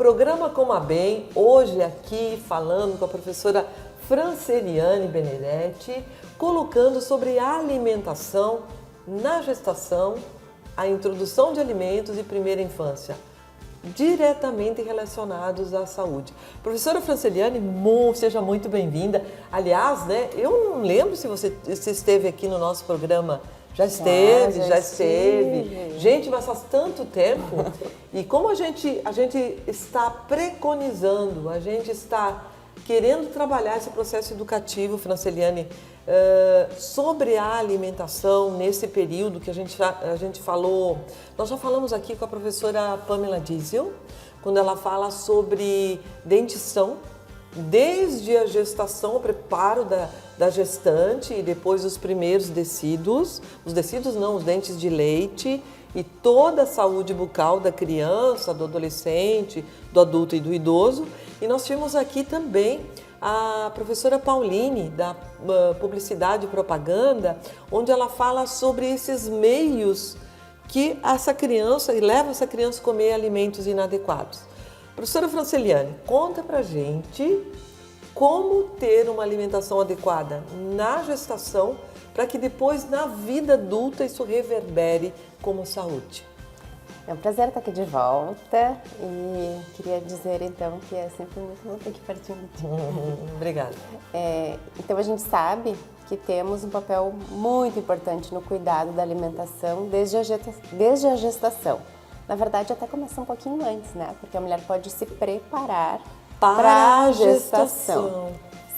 programa Coma Bem, hoje aqui falando com a professora Franceliane Benedetti, colocando sobre a alimentação na gestação, a introdução de alimentos e primeira infância, diretamente relacionados à saúde. Professora Franceliane, seja muito bem-vinda. Aliás, né, eu não lembro se você esteve aqui no nosso programa. Já esteve. Gente, mas faz tanto tempo. E como a gente está preconizando, a gente está querendo trabalhar esse processo educativo, Franceliane, sobre a alimentação nesse período que a gente falou. Nós já falamos aqui com a professora Pamela Diesel, quando ela fala sobre dentição, desde a gestação, o preparo da gestante e depois os primeiros decíduos, os dentes de leite e toda a saúde bucal da criança, do adolescente, do adulto e do idoso. E nós tivemos aqui também a professora Pauline, da Publicidade e Propaganda, onde ela fala sobre esses meios que leva essa criança a comer alimentos inadequados. Professora Franceliane, conta pra gente como ter uma alimentação adequada na gestação para que depois na vida adulta isso reverbere como saúde. É um prazer estar aqui de volta e queria dizer então que é sempre muito bom estar aqui pertinho de ti. Obrigada. Então a gente sabe que temos um papel muito importante no cuidado da alimentação desde a gestação. Na verdade, até começar um pouquinho antes, né? Porque a mulher pode se preparar para a gestação.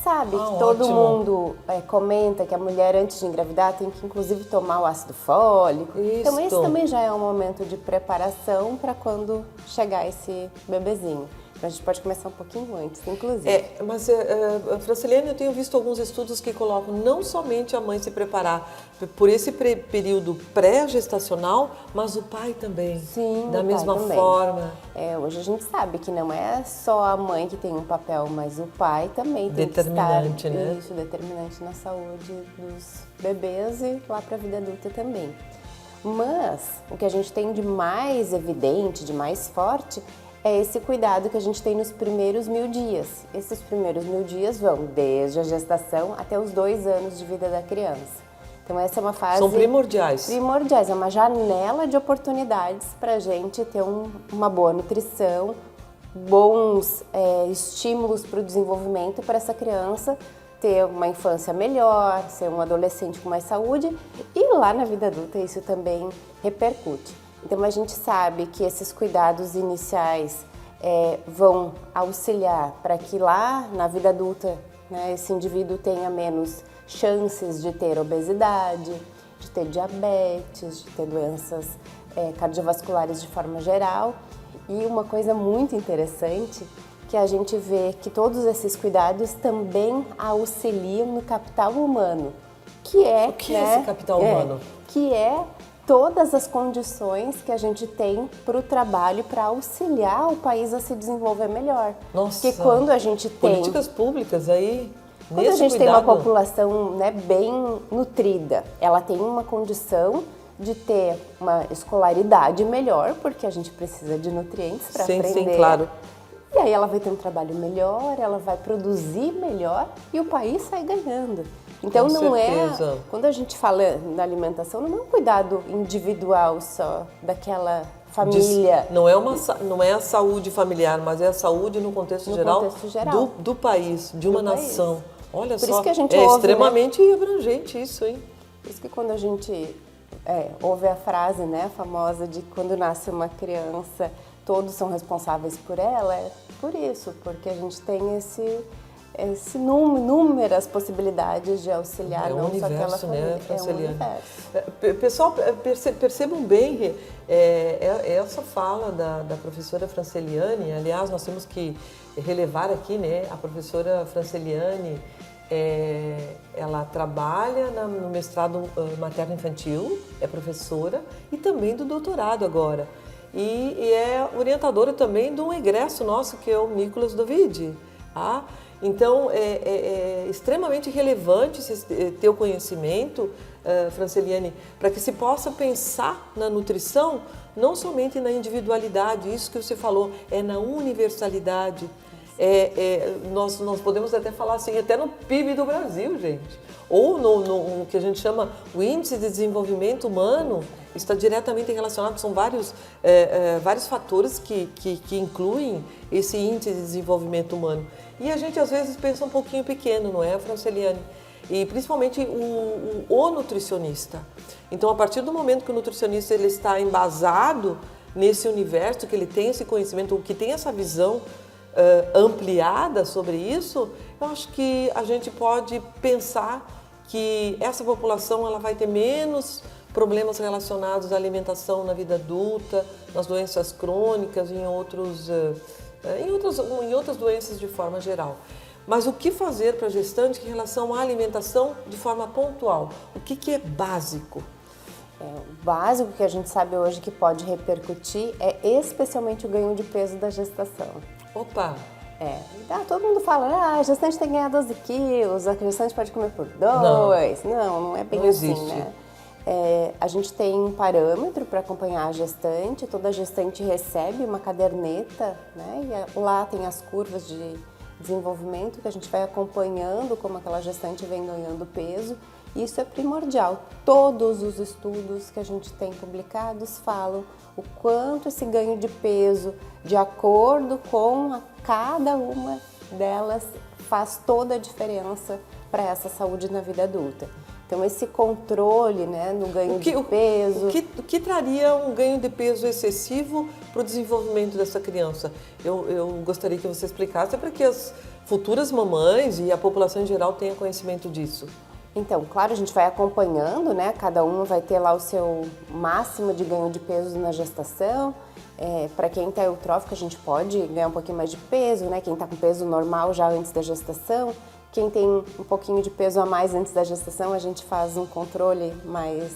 Sabe que todo mundo comenta que a mulher antes de engravidar tem que inclusive tomar o ácido fólico. Isso. Então esse também já é um momento de preparação para quando chegar esse bebezinho. Então, a gente pode começar um pouquinho antes, inclusive. Mas, Franceliane, eu tenho visto alguns estudos que colocam não somente a mãe se preparar por esse período pré-gestacional, mas o pai também, Sim, da mesma forma. Hoje a gente sabe que não é só a mãe que tem um papel, mas o pai também tem que estar determinante na saúde dos bebês e lá para a vida adulta também. Mas o que a gente tem de mais evidente, de mais forte, é esse cuidado que a gente tem nos primeiros 1000 dias. Esses primeiros 1000 dias vão desde a gestação até os 2 anos de vida da criança. Então essa é uma fase... São primordiais. Primordiais, é uma janela de oportunidades para a gente ter uma boa nutrição, bons estímulos para o desenvolvimento para essa criança ter uma infância melhor, ser um adolescente com mais saúde e lá na vida adulta isso também repercute. Então a gente sabe que esses cuidados iniciais vão auxiliar para que lá na vida adulta, né, esse indivíduo tenha menos chances de ter obesidade, de ter diabetes, de ter doenças cardiovasculares de forma geral. E uma coisa muito interessante que a gente vê que todos esses cuidados também auxiliam no capital humano, que é... O que é esse capital humano? Que é todas as condições que a gente tem para o trabalho, para auxiliar o país a se desenvolver melhor. Nossa, porque quando a gente tem... políticas públicas aí, quando a gente tem uma população, né, bem nutrida, ela tem uma condição de ter uma escolaridade melhor, porque a gente precisa de nutrientes para aprender. Sim, claro. E aí ela vai ter um trabalho melhor, ela vai produzir melhor e o país sai ganhando. Então não é, quando a gente fala na alimentação, não é um cuidado individual só daquela família. Não é a saúde familiar, mas é a saúde no contexto geral do país, de uma nação. Olha Por só, isso que a gente é ouve, extremamente abrangente isso, hein? Por isso que quando a gente ouve a frase, né, famosa de quando nasce uma criança, todos são responsáveis por ela, é por isso, porque a gente tem inúmeras possibilidade de auxiliar, não só aquela família. Né, universo. Pessoal, percebam bem essa fala da professora Franceliane. Aliás, nós temos que relevar aqui, né, a professora Franceliane, ela trabalha no mestrado materno-infantil, é professora e também do doutorado agora. E é orientadora também de um egresso nosso, que é o Nicolas Dovide. Então, é extremamente relevante esse teu conhecimento, Franceliane, para que se possa pensar na nutrição, não somente na individualidade, isso que você falou, é na universalidade. Nós podemos até falar assim, até no PIB do Brasil, gente. Ou no que a gente chama o Índice de Desenvolvimento Humano, está diretamente relacionado, são vários fatores que incluem esse Índice de Desenvolvimento Humano. E a gente às vezes pensa um pouquinho pequeno, não é, Franceliane? E principalmente o nutricionista. Então, a partir do momento que o nutricionista ele está embasado nesse universo, que ele tem esse conhecimento, que tem essa visão ampliada sobre isso, eu acho que a gente pode pensar que essa população ela vai ter menos problemas relacionados à alimentação na vida adulta, nas doenças crônicas, em outras doenças de forma geral. Mas o que fazer para a gestante em relação à alimentação de forma pontual? O que é básico? O básico que a gente sabe hoje que pode repercutir é especialmente o ganho de peso da gestação. Opa! Todo mundo fala, a gestante tem que ganhar 12 quilos, a gestante pode comer por 2. Não é bem assim, existe. né? A gente tem um parâmetro para acompanhar a gestante, toda gestante recebe uma caderneta, né? E lá tem as curvas de desenvolvimento que a gente vai acompanhando como aquela gestante vem ganhando peso. Isso é primordial. Todos os estudos que a gente tem publicados falam o quanto esse ganho de peso, de acordo com cada uma delas, faz toda a diferença para essa saúde na vida adulta. Então, esse controle, né, no ganho de peso... O que traria um ganho de peso excessivo para o desenvolvimento dessa criança? Eu gostaria que você explicasse para que as futuras mamães e a população em geral tenham conhecimento disso. Então, claro, a gente vai acompanhando, né? Cada uma vai ter lá o seu máximo de ganho de peso na gestação. Para quem está eutrófico, a gente pode ganhar um pouquinho mais de peso, né? Quem está com peso normal já antes da gestação. Quem tem um pouquinho de peso a mais antes da gestação, a gente faz um controle mais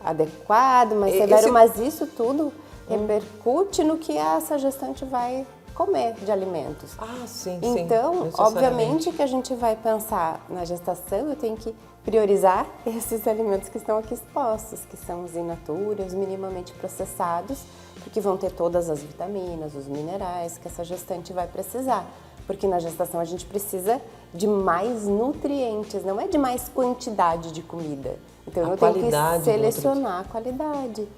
adequado, mais severo, mas isso tudo repercute no que essa gestante vai comer de alimentos. Sim, então, obviamente que a gente vai pensar na gestação, eu tenho que priorizar esses alimentos que estão aqui expostos, que são os in natura, os minimamente processados, porque vão ter todas as vitaminas, os minerais que essa gestante vai precisar. Porque na gestação a gente precisa de mais nutrientes, não é de mais quantidade de comida. Então eu tenho que selecionar a qualidade.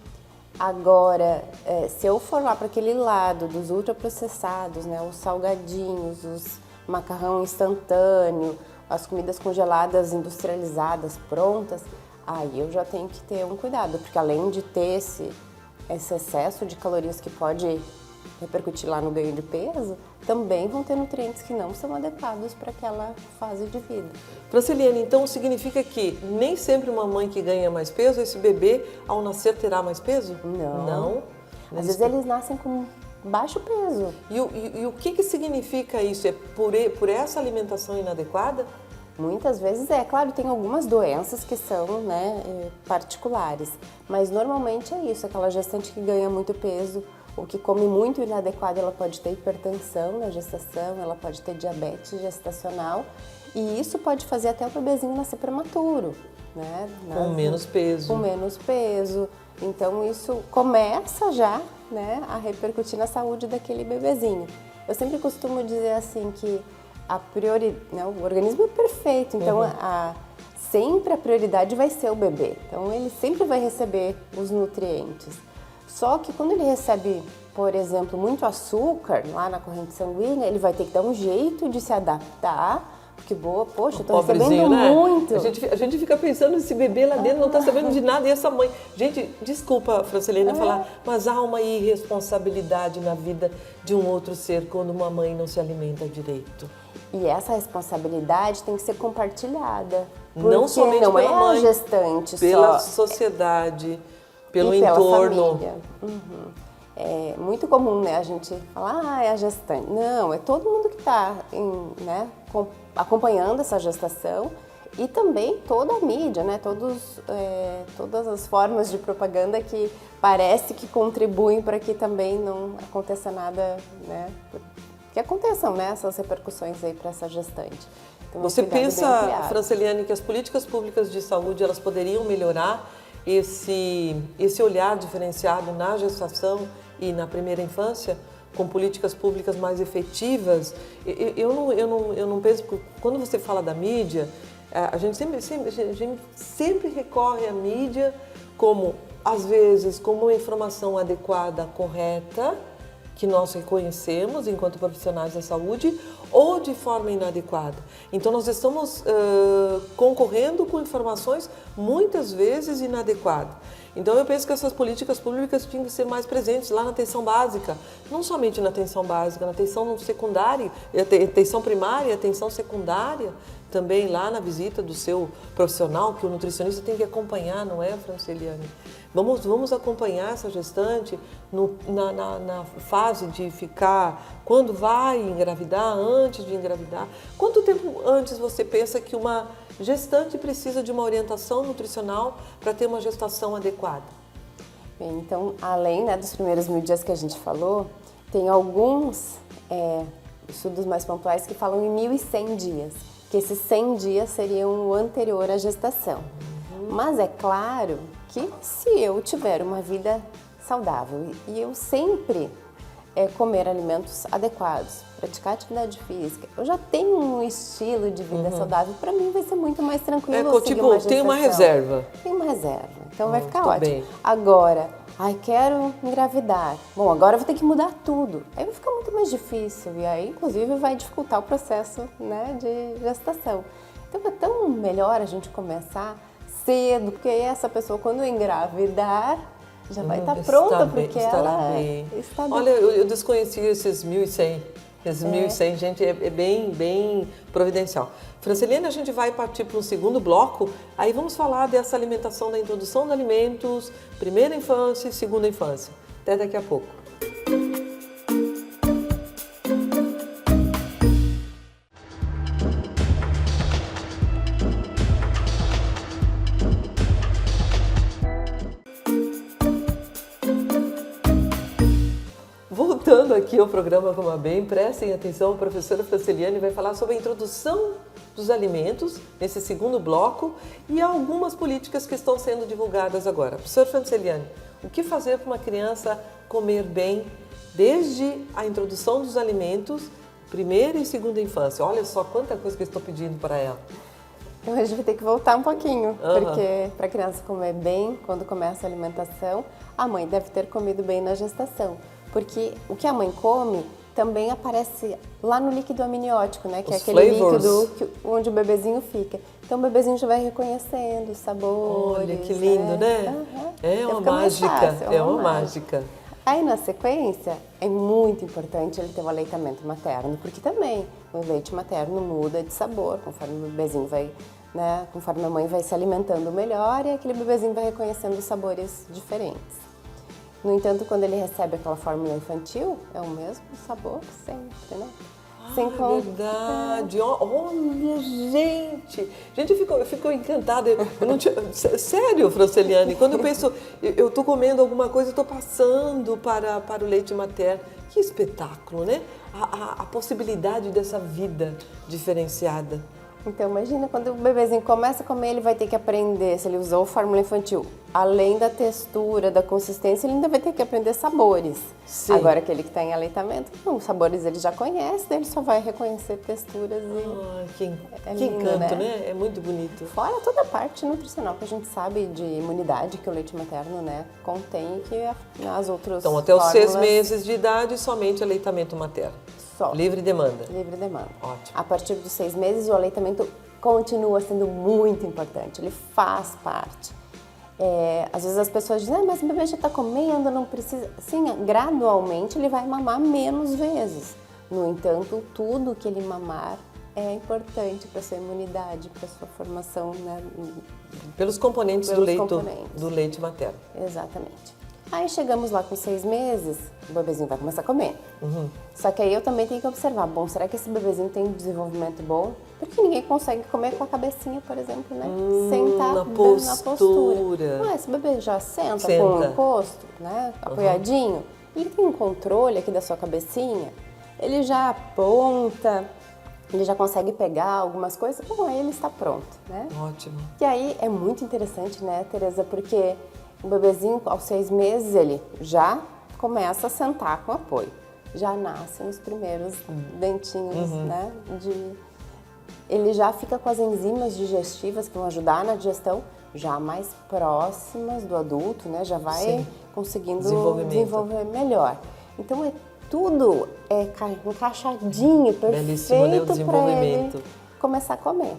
Agora, se eu for lá para aquele lado dos ultraprocessados, né, os salgadinhos, os macarrão instantâneo, as comidas congeladas, industrializadas, prontas, aí eu já tenho que ter um cuidado, porque além de ter esse excesso de calorias que pode repercutir lá no ganho de peso, também vão ter nutrientes que não são adequados para aquela fase de vida. Franceliane, então significa que nem sempre uma mãe que ganha mais peso, esse bebê ao nascer terá mais peso? Não. Às vezes eles nascem com baixo peso. E o que significa isso? É por essa alimentação inadequada? Muitas vezes claro, tem algumas doenças que são, né, particulares, mas normalmente é isso, aquela gestante que ganha muito peso, ou que come muito inadequado, ela pode ter hipertensão na gestação, ela pode ter diabetes gestacional, e isso pode fazer até o bebezinho nascer prematuro, né? Com menos peso. Com menos peso. Então isso começa já, né, a repercutir na saúde daquele bebezinho. Eu sempre costumo dizer assim que o organismo é perfeito, então sempre a prioridade vai ser o bebê. Então ele sempre vai receber os nutrientes. Só que quando ele recebe, por exemplo, muito açúcar lá na corrente sanguínea, ele vai ter que dar um jeito de se adaptar, porque poxa, eu tô recebendo muito. A gente fica pensando, esse bebê lá dentro não tá sabendo de nada, e essa mãe... Gente, desculpa, Franceliane, falar, mas há uma irresponsabilidade na vida de um outro ser quando uma mãe não se alimenta direito. E essa responsabilidade tem que ser compartilhada. Não somente não pela mãe, a gestante pela só. Sociedade, pelo e entorno. Pela família. É muito comum, né, a gente falar, é a gestante. Não, é todo mundo que está, né, acompanhando essa gestação e também toda a mídia, né, todas as formas de propaganda que parece que contribuem para que também não aconteça nada, né, que aconteçam, né, essas repercussões aí para essa gestante. Então, Você pensa, Franceliane, que as políticas públicas de saúde elas poderiam melhorar esse olhar diferenciado na gestação e na primeira infância, com políticas públicas mais efetivas? Eu não penso, porque quando você fala da mídia, a gente sempre recorre à mídia como, às vezes, como uma informação adequada, correta, que nós reconhecemos enquanto profissionais da saúde, ou de forma inadequada. Então, nós estamos concorrendo com informações muitas vezes inadequadas. Então, eu penso que essas políticas públicas tinham que ser mais presentes lá na atenção básica, não somente na atenção básica, na atenção secundária, atenção primária, atenção secundária, também lá na visita do seu profissional, que o nutricionista tem que acompanhar, não é, Franceliane? Vamos acompanhar essa gestante na fase de ficar, quando vai engravidar, antes de engravidar. Quanto tempo antes você pensa que uma gestante precisa de uma orientação nutricional para ter uma gestação adequada? Bem, então, além, né, dos primeiros 1000 dias que a gente falou, tem alguns estudos mais pontuais que falam em 1100 dias, que esses 100 dias seriam o anterior à gestação. Mas é claro que se eu tiver uma vida saudável e eu sempre comer alimentos adequados, praticar atividade física, eu já tenho um estilo de vida saudável, para mim vai ser muito mais tranquilo. Tipo, tem uma reserva. Tem uma reserva, então vai ficar Muito ótimo. bem. Agora, quero engravidar. Bom, agora eu vou ter que mudar tudo. Aí vai ficar muito mais difícil e aí, inclusive, vai dificultar o processo, né, de gestação. Então é tão melhor a gente começar cedo, porque aí essa pessoa, quando engravidar, já vai estar pronta, porque ela está bem. Olha, eu desconheci esses 1100. Esses 1100, gente, é bem providencial. Franceliane, a gente vai partir para um segundo bloco, aí vamos falar dessa alimentação, da introdução de alimentos, primeira infância e segunda infância. Até daqui a pouco. Voltando aqui ao programa Coma Bem, prestem atenção, a professora Franceliane vai falar sobre a introdução dos alimentos nesse segundo bloco e algumas políticas que estão sendo divulgadas agora. Professora Franceliane, o que fazer para uma criança comer bem desde a introdução dos alimentos, primeira e segunda infância? Olha só quanta coisa que eu estou pedindo para ela. Então a gente vai ter que voltar um pouquinho, porque para a criança comer bem, quando começa a alimentação, a mãe deve ter comido bem na gestação. Porque o que a mãe come também aparece lá no líquido amniótico, né? Que é aquele líquido onde o bebezinho fica. Então o bebezinho já vai reconhecendo os sabores. Olha que lindo, né? É uma mágica, é uma mágica. Aí na sequência é muito importante ele ter o aleitamento materno, porque também o leite materno muda de sabor conforme o bebezinho vai, né? Conforme a mãe vai se alimentando melhor e aquele bebezinho vai reconhecendo os sabores diferentes. No entanto, quando ele recebe aquela fórmula infantil, é o mesmo sabor sempre, né? Verdade! Olha, gente! Gente, eu fico encantada. Eu não tinha... Sério, Franceliane, quando eu penso, eu estou comendo alguma coisa, eu estou passando para o leite materno. Que espetáculo, né? A possibilidade dessa vida diferenciada. Então, imagina, quando o bebezinho começa a comer, ele vai ter que aprender, se ele usou fórmula infantil, além da textura, da consistência, ele ainda vai ter que aprender sabores. Sim. Agora, aquele que está em aleitamento, os sabores ele já conhece, daí ele só vai reconhecer texturas e... que encanto, né? É muito bonito. Fora toda a parte nutricional que a gente sabe de imunidade que o leite materno, né, contém, que as outras Então, até os 6 meses de idade, somente aleitamento materno. Só. Livre demanda. Livre demanda. Ótimo. A partir dos 6 meses, o aleitamento continua sendo muito importante, ele faz parte. Às vezes as pessoas dizem, mas o bebê já está comendo, não precisa... Sim, gradualmente ele vai mamar menos vezes. No entanto, tudo que ele mamar é importante para sua imunidade, para sua formação, né? Pelos componentes do leite materno. Exatamente. Aí chegamos lá com 6 meses, o bebezinho vai começar a comer. Só que aí eu também tenho que observar, bom, será que esse bebezinho tem um desenvolvimento bom? Porque ninguém consegue comer com a cabecinha, por exemplo, né? Sentar na postura. Esse bebê já senta com o rosto, né? Apoiadinho. Ele tem um controle aqui da sua cabecinha. ele já aponta, ele já consegue pegar algumas coisas, bom, aí ele está pronto, né? Ótimo. E aí é muito interessante, né, Tereza, porque o bebezinho aos 6 meses ele já começa a sentar com apoio, já nascem os primeiros dentinhos, né, ele já fica com as enzimas digestivas que vão ajudar na digestão já mais próximas do adulto, né, já vai conseguindo desenvolver melhor. Então tudo encaixadinho, perfeito para ele começar a comer.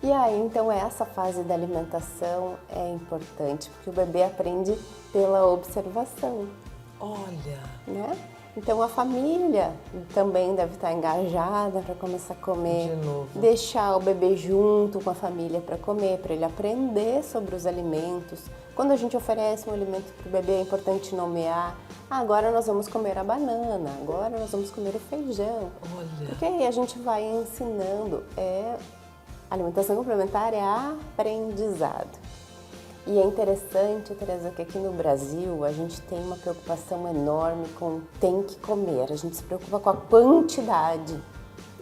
E aí, então, essa fase da alimentação é importante, porque o bebê aprende pela observação. Olha! Né? Então, a família também deve estar engajada para começar a comer. De novo. Deixar o bebê junto com a família para comer, para ele aprender sobre os alimentos. Quando a gente oferece um alimento para o bebê, é importante nomear. Agora nós vamos comer a banana, agora nós vamos comer o feijão. Olha! Porque aí a gente vai ensinando. Alimentação complementar é aprendizado. E é interessante, Tereza, que aqui no Brasil a gente tem uma preocupação enorme com tem que comer. A gente se preocupa com a quantidade.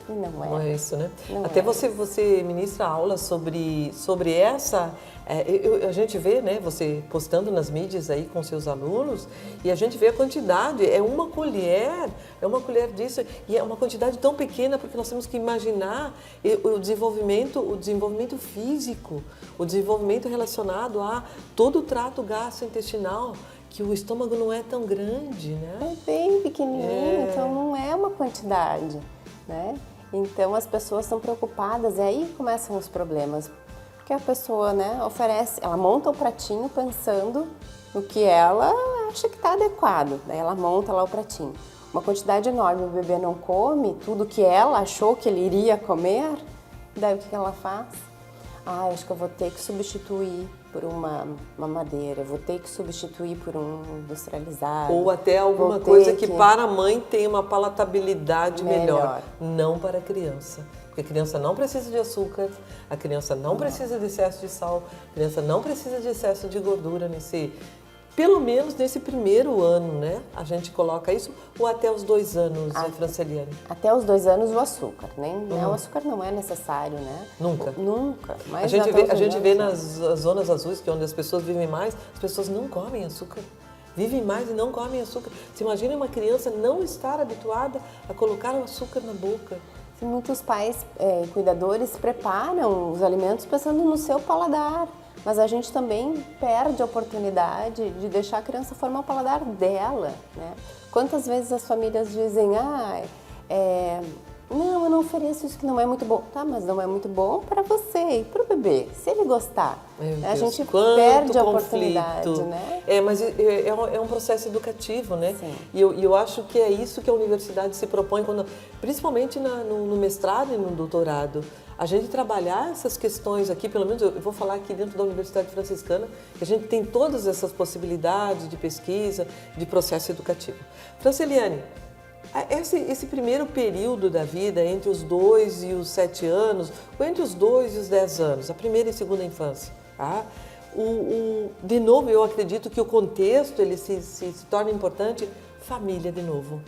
E não é. Não é isso, né? Não Até é. você ministra aulas sobre essa... a gente vê, né, você postando nas mídias aí com seus alunos e a gente vê a quantidade, é uma colher disso e é uma quantidade tão pequena porque nós temos que imaginar o desenvolvimento físico, o desenvolvimento relacionado a todo o trato gastrointestinal, que o estômago não é tão grande, né? É bem pequenininho, então não é uma quantidade, né? Então as pessoas estão preocupadas e aí começam os problemas. Porque a pessoa, né, oferece, ela monta o pratinho pensando no que ela acha que está adequado. Daí ela monta lá o pratinho. Uma quantidade enorme, o bebê não come tudo que ela achou que ele iria comer. Daí o que ela faz? Acho que eu vou ter que substituir por uma mamadeira, vou ter que substituir por um industrializado. Ou até alguma coisa que para a mãe tem uma palatabilidade melhor, não para a criança. Porque a criança não precisa de açúcar, a criança não precisa de excesso de sal, a criança não precisa de excesso de gordura pelo menos nesse primeiro ano, né? A gente coloca isso, ou até os 2 anos, Franceliane? Até os 2 anos o açúcar, né? O açúcar não é necessário, né? Nunca? Nunca. Mas a gente vê nas zonas azuis, que é onde as pessoas vivem mais, as pessoas não comem açúcar. Vivem mais e não comem açúcar. Você imagina uma criança não estar habituada a colocar o açúcar na boca. Muitos pais cuidadores preparam os alimentos pensando no seu paladar, mas a gente também perde a oportunidade de deixar a criança formar o paladar dela, né? Quantas vezes as famílias dizem, não, eu não ofereço isso que não é muito bom. Tá, mas não é muito bom para você e para o bebê, se ele gostar. A gente perde a oportunidade, né? Mas é um processo educativo, né? Sim. E eu acho que é isso que a universidade se propõe, principalmente no mestrado e no doutorado. A gente trabalhar essas questões aqui, pelo menos eu vou falar aqui dentro da Universidade Franciscana, que a gente tem todas essas possibilidades de pesquisa, de processo educativo. Franceliane, esse primeiro período da vida, entre os 2 e os 7 anos, ou entre os 2 e os 10 anos, a primeira e segunda infância, tá? De novo, eu acredito que o contexto ele se torna importante, família de novo.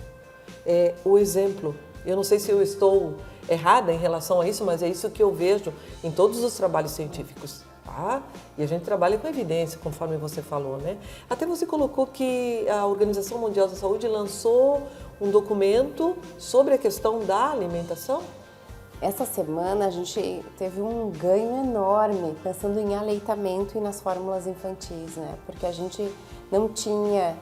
O exemplo, eu não sei se eu estou errada em relação a isso, mas é isso que eu vejo em todos os trabalhos científicos. Tá? E a gente trabalha com evidência, conforme você falou, né? Até você colocou que a Organização Mundial da Saúde lançou um documento sobre a questão da alimentação. Essa semana a gente teve um ganho enorme pensando em aleitamento e nas fórmulas infantis, né? Porque a gente não tinha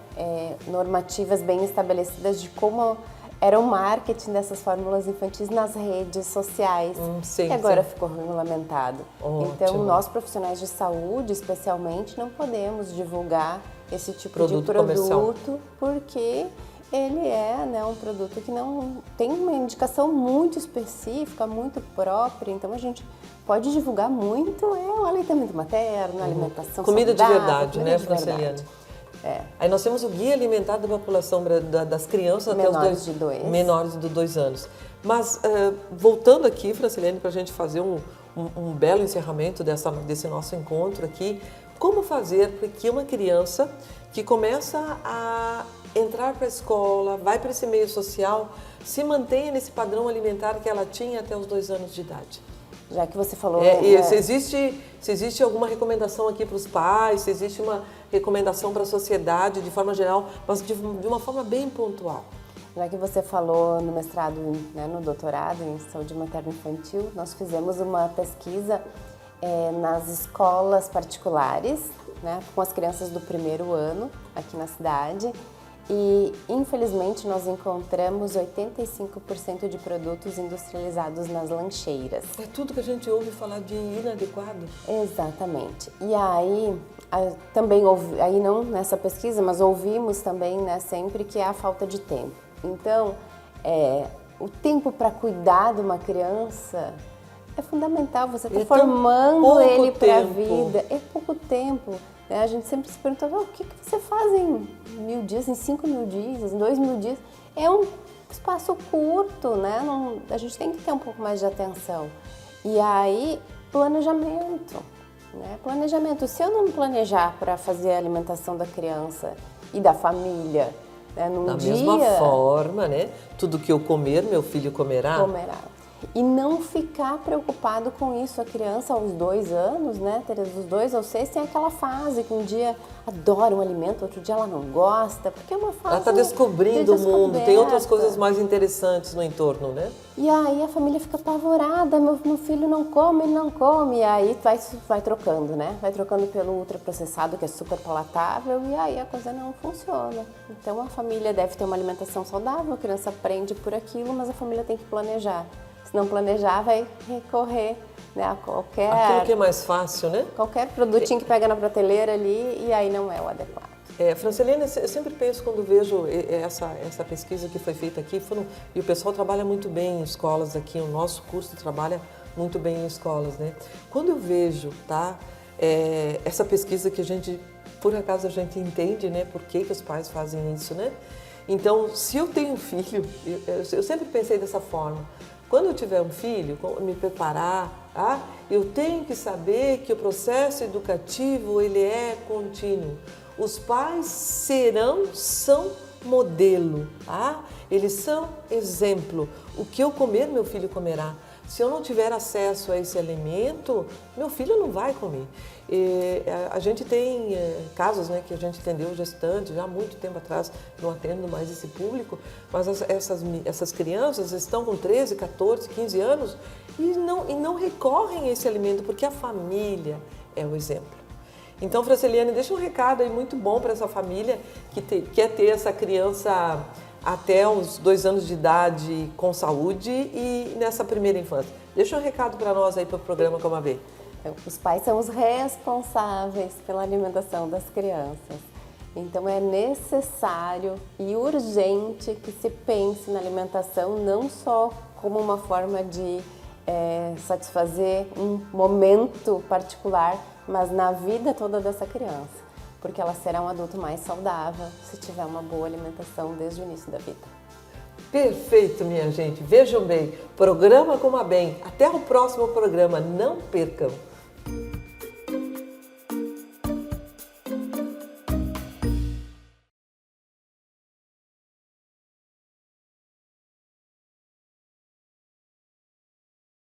normativas bem estabelecidas de como era o marketing dessas fórmulas infantis nas redes sociais, que agora ficou regulamentado. Ótimo. Então, nós profissionais de saúde, especialmente, não podemos divulgar esse tipo de produto, porque ele é, né, um produto que não tem uma indicação muito específica, muito própria, então a gente pode divulgar muito o aleitamento materno, alimentação comida saudável, de verdade, né, Franceliane? Aí nós temos o Guia Alimentar da População das Crianças menores menores de 2 anos. Mas, voltando aqui, Franceliane, para a gente fazer um belo encerramento desse nosso encontro aqui, como fazer para que uma criança que começa a entrar para a escola, vai para esse meio social, se mantenha nesse padrão alimentar que ela tinha até os 2 anos de idade. Já que você falou... Se existe alguma recomendação aqui para os pais, se existe uma recomendação para a sociedade de forma geral, mas de uma forma bem pontual. Já que você falou no mestrado, né, no doutorado em saúde materno-infantil, nós fizemos uma pesquisa nas escolas particulares, né, com as crianças do 1º ano aqui na cidade. E, infelizmente, nós encontramos 85% de produtos industrializados nas lancheiras. É tudo que a gente ouve falar de inadequado. Exatamente. E aí, também aí não nessa pesquisa, mas ouvimos também, né, sempre que é a falta de tempo. Então, o tempo para cuidar de uma criança é fundamental. Você está formando ele para a vida. É pouco tempo. A gente sempre se pergunta, o que você faz em 1000 dias, em 5.000 dias, em 2.000 dias? É um espaço curto, né? A gente tem que ter um pouco mais de atenção. E aí, planejamento, né? Planejamento. Se eu não planejar para fazer a alimentação da criança e da família, né, num da dia... mesma forma, né? Tudo que eu comer, meu filho comerá. E não ficar preocupado com isso. A criança aos 2 anos, né, dos 2 aos 6, tem aquela fase que um dia adora um alimento, outro dia ela não gosta, porque é uma fase... Ela está descobrindo o mundo, tem outras coisas mais interessantes no entorno, né? E aí a família fica apavorada, meu filho não come, ele não come. E aí vai trocando, né? Vai trocando pelo ultraprocessado, que é super palatável, e aí a coisa não funciona. Então a família deve ter uma alimentação saudável, a criança aprende por aquilo, mas a família tem que planejar. Se não planejar, vai recorrer, né, a qualquer... Aquilo que é mais fácil, né? Qualquer produtinho que pega na prateleira ali, e aí não é o adequado. Francelina, eu sempre penso quando vejo essa pesquisa que foi feita aqui, e o pessoal trabalha muito bem em escolas aqui, o nosso curso trabalha muito bem em escolas, né? Quando eu vejo, tá, essa pesquisa que por acaso a gente entende, né, por que os pais fazem isso, né? Então, se eu tenho um filho, eu sempre pensei dessa forma, quando eu tiver um filho, me preparar, tá? Eu tenho que saber que o processo educativo ele é contínuo. Os pais são modelo, tá? Eles são exemplo. O que eu comer, meu filho comerá. Se eu não tiver acesso a esse alimento, meu filho não vai comer. A gente tem casos, né, que a gente atendeu gestante já há muito tempo atrás, não atendo mais esse público, mas essas crianças estão com 13, 14, 15 anos e não recorrem a esse alimento porque a família é o exemplo. Então, Franceliane, deixa um recado aí muito bom para essa família que quer ter essa criança até os 2 anos de idade com saúde e nessa primeira infância. Deixa um recado para nós aí para o programa Coma Bem. Os pais são os responsáveis pela alimentação das crianças. Então é necessário e urgente que se pense na alimentação não só como uma forma de satisfazer um momento particular, mas na vida toda dessa criança, porque ela será um adulto mais saudável se tiver uma boa alimentação desde o início da vida. Perfeito, minha gente. Vejam bem, programa Coma Bem. Até o próximo programa. Não percam!